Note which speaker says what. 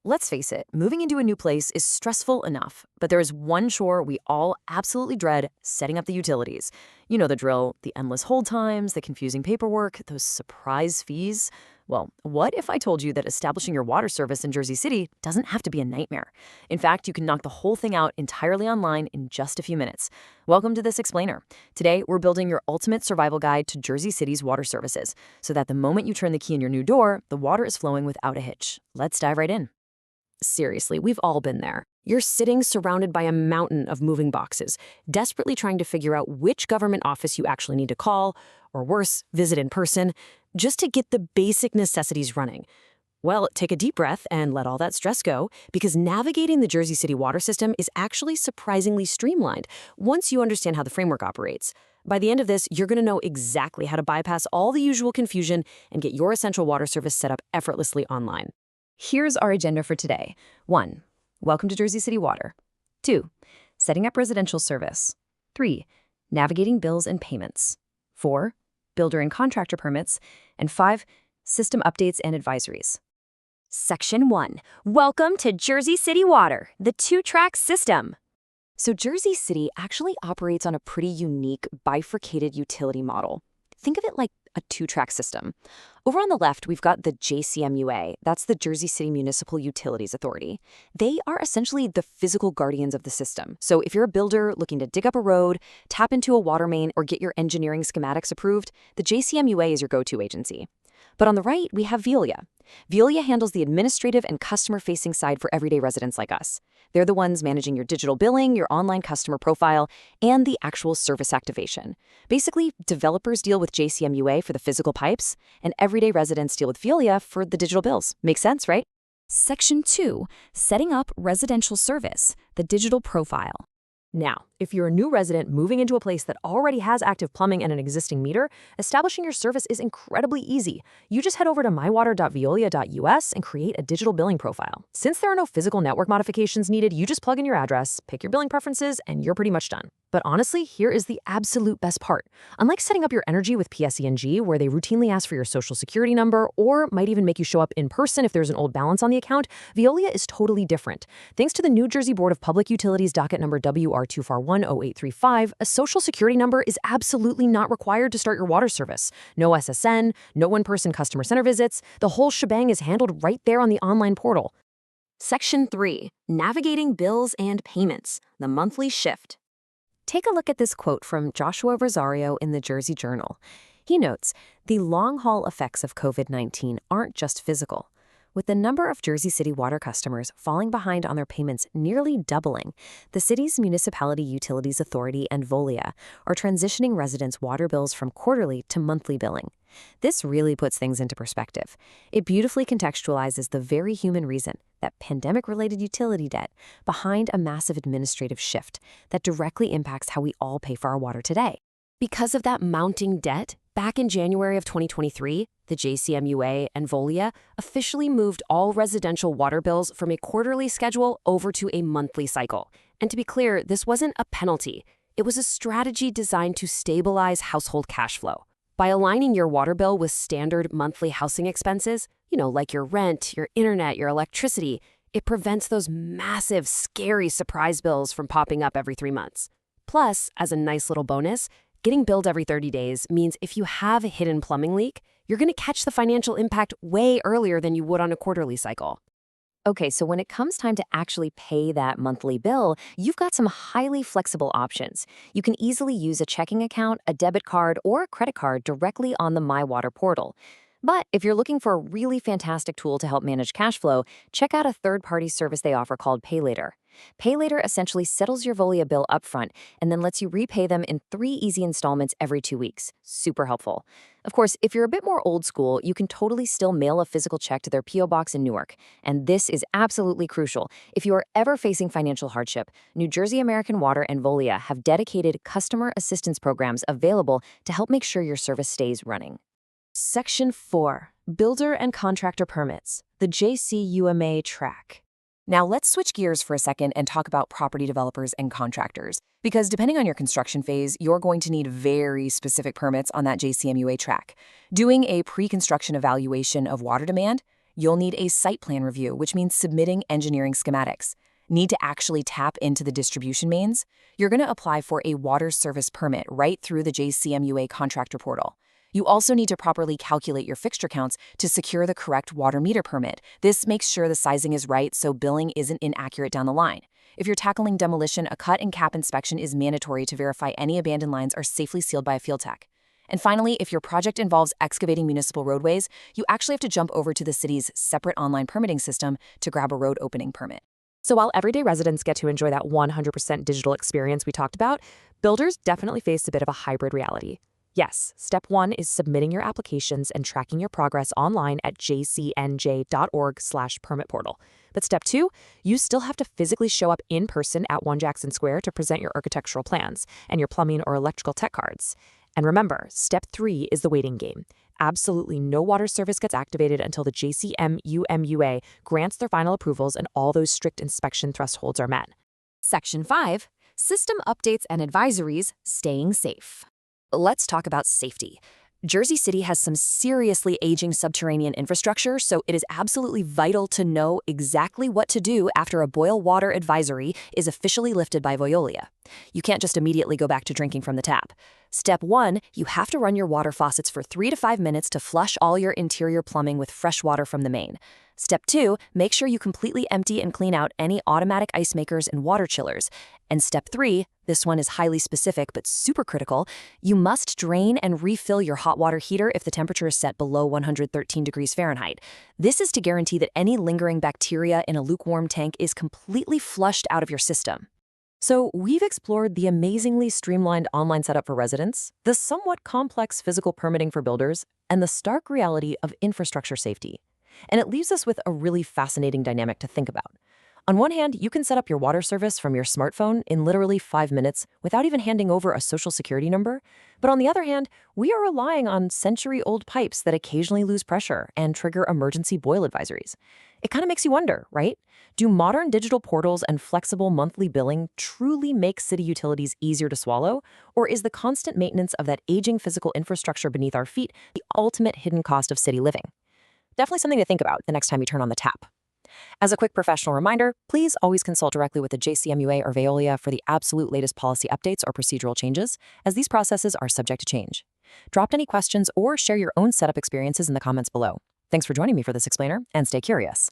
Speaker 1: Let's face it, moving into a new place is stressful enough, but there is one chore we all absolutely dread: setting up the utilities. You know the drill: the endless hold times, the confusing paperwork, those surprise fees. Well, what if I told you that establishing your water service in Jersey City doesn't have to be a nightmare? In fact, you can knock the whole thing out entirely online in just a few minutes. Welcome to This Explainer. Today, we're building your ultimate survival guide to Jersey City's water services, so that the moment you turn the key in your new door, the water is flowing without a hitch. Let's dive right in. Seriously, we've all been there. You're sitting surrounded by a mountain of moving boxes, desperately trying to figure out which government office you actually need to call, or worse, visit in person, just to get the basic necessities running. Well, take a deep breath and let all that stress go, because navigating the Jersey City water system is actually surprisingly streamlined once you understand how the framework operates. By the end of this, you're going to know exactly how to bypass all the usual confusion and get your essential water service set up effortlessly online. Here's our agenda for today. 1. Welcome to Jersey City Water. 2. Setting up residential service. 3. Navigating bills and payments. 4. Builder and contractor permits. And 5. System updates and advisories.
Speaker 2: Section 1. Welcome to Jersey City Water, the two-track system.
Speaker 1: So Jersey City actually operates on a pretty unique bifurcated utility model. Think of it like a two-track system. Over on the left, we've got the JCMUA. That's the Jersey City Municipal Utilities Authority. They are essentially the physical guardians of the system. So if you're a builder looking to dig up a road, tap into a water main, or get your engineering schematics approved, the JCMUA is your go-to agency. But on the right, we have Veolia. Veolia handles the administrative and customer-facing side for everyday residents like us. They're the ones managing your digital billing, your online customer profile, and the actual service activation. Basically, developers deal with JCMUA for the physical pipes, and everyday residents deal with Veolia for the digital bills. Makes sense, right?
Speaker 2: Section 2. Setting up residential service, the digital profile.
Speaker 1: Now, if you're a new resident moving into a place that already has active plumbing and an existing meter, establishing your service is incredibly easy. You just head over to mywater.veolia.us and create a digital billing profile. Since there are no physical network modifications needed, you just plug in your address, pick your billing preferences, and you're pretty much done. But honestly, here is the absolute best part. Unlike setting up your energy with PSE&G, where they routinely ask for your social security number or might even make you show up in person if there's an old balance on the account, Veolia is totally different. Thanks to the New Jersey Board of Public Utilities docket number WR2410835, a social security number is absolutely not required to start your water service. No SSN, no in-person customer center visits. The whole shebang is handled right there on the online portal.
Speaker 2: Section 3. Navigating bills and payments, the monthly shift.
Speaker 1: Take a look at this quote from Joshua Rosario in the Jersey Journal. He notes, "The long-haul effects of COVID-19 aren't just physical. With the number of Jersey City water customers falling behind on their payments nearly doubling, the city's Municipality Utilities Authority and Veolia are transitioning residents' water bills from quarterly to monthly billing. This really puts things into perspective. It beautifully contextualizes the very human reason, that pandemic-related utility debt, behind a massive administrative shift that directly impacts how we all pay for our water today. Because of that mounting debt, back in January of 2023, the JCMUA and Veolia officially moved all residential water bills from a quarterly schedule over to a monthly cycle. And to be clear, this wasn't a penalty. It was a strategy designed to stabilize household cash flow. By aligning your water bill with standard monthly housing expenses, like your rent, your internet, your electricity, it prevents those massive, scary surprise bills from popping up every 3 months. Plus, as a nice little bonus, getting billed every 30 days means if you have a hidden plumbing leak, you're going to catch the financial impact way earlier than you would on a quarterly cycle. Okay, so when it comes time to actually pay that monthly bill, you've got some highly flexible options. You can easily use a checking account, a debit card, or a credit card directly on the MyWater portal. But if you're looking for a really fantastic tool to help manage cash flow, check out a third-party service they offer called PayLater. PayLater essentially settles your Veolia bill upfront and then lets you repay them in 3 easy installments every 2 weeks. Super helpful. Of course, if you're a bit more old school, you can totally still mail a physical check to their P.O. box in Newark. And this is absolutely crucial. If you are ever facing financial hardship, New Jersey American Water and Veolia have dedicated customer assistance programs available to help make sure your service stays running. Section 4. Builder and Contractor Permits, the JCUMA track. Now let's switch gears for a second and talk about property developers and contractors, because depending on your construction phase, you're going to need very specific permits on that JCMUA track. Doing a pre-construction evaluation of water demand, You'll need a site plan review, which means submitting engineering schematics. Need to actually tap into the distribution mains? You're going to apply for a water service permit right through the JCMUA contractor portal. You also need to properly calculate your fixture counts to secure the correct water meter permit. This makes sure the sizing is right so billing isn't inaccurate down the line. If you're tackling demolition, a cut and cap inspection is mandatory to verify any abandoned lines are safely sealed by a field tech. And finally, if your project involves excavating municipal roadways, you actually have to jump over to the city's separate online permitting system to grab a road opening permit.
Speaker 3: So while everyday residents get to enjoy that 100% digital experience we talked about, builders definitely face a bit of a hybrid reality. Yes, step 1 is submitting your applications and tracking your progress online at jcnj.org/permit portal. But step 2, you still have to physically show up in person at 1 Jackson Square to present your architectural plans and your plumbing or electrical tech cards. And remember, step 3 is the waiting game. Absolutely no water service gets activated until the JCMUMUA grants their final approvals and all those strict inspection thresholds are met.
Speaker 2: Section 5, System Updates and Advisories, Staying Safe. Let's talk about safety. Jersey City has some seriously aging subterranean infrastructure, so it is absolutely vital to know exactly what to do after a boil water advisory is officially lifted by Veolia. You can't just immediately go back to drinking from the tap. Step 1, you have to run your water faucets for 3 to 5 minutes to flush all your interior plumbing with fresh water from the main. Step 2, make sure you completely empty and clean out any automatic ice makers and water chillers. And step 3, this one is highly specific but super critical, you must drain and refill your hot water heater if the temperature is set below 113 degrees Fahrenheit. This is to guarantee that any lingering bacteria in a lukewarm tank is completely flushed out of your system.
Speaker 1: So we've explored the amazingly streamlined online setup for residents, the somewhat complex physical permitting for builders, and the stark reality of infrastructure safety. And it leaves us with a really fascinating dynamic to think about. On one hand, you can set up your water service from your smartphone in literally 5 minutes without even handing over a social security number. But on the other hand, we are relying on century-old pipes that occasionally lose pressure and trigger emergency boil advisories. It kind of makes you wonder, right? Do modern digital portals and flexible monthly billing truly make city utilities easier to swallow? Or is the constant maintenance of that aging physical infrastructure beneath our feet the ultimate hidden cost of city living? Definitely something to think about the next time you turn on the tap. As a quick professional reminder, please always consult directly with the JCMUA or Veolia for the absolute latest policy updates or procedural changes, as these processes are subject to change. Drop any questions or share your own setup experiences in the comments below. Thanks for joining me for this explainer, and stay curious.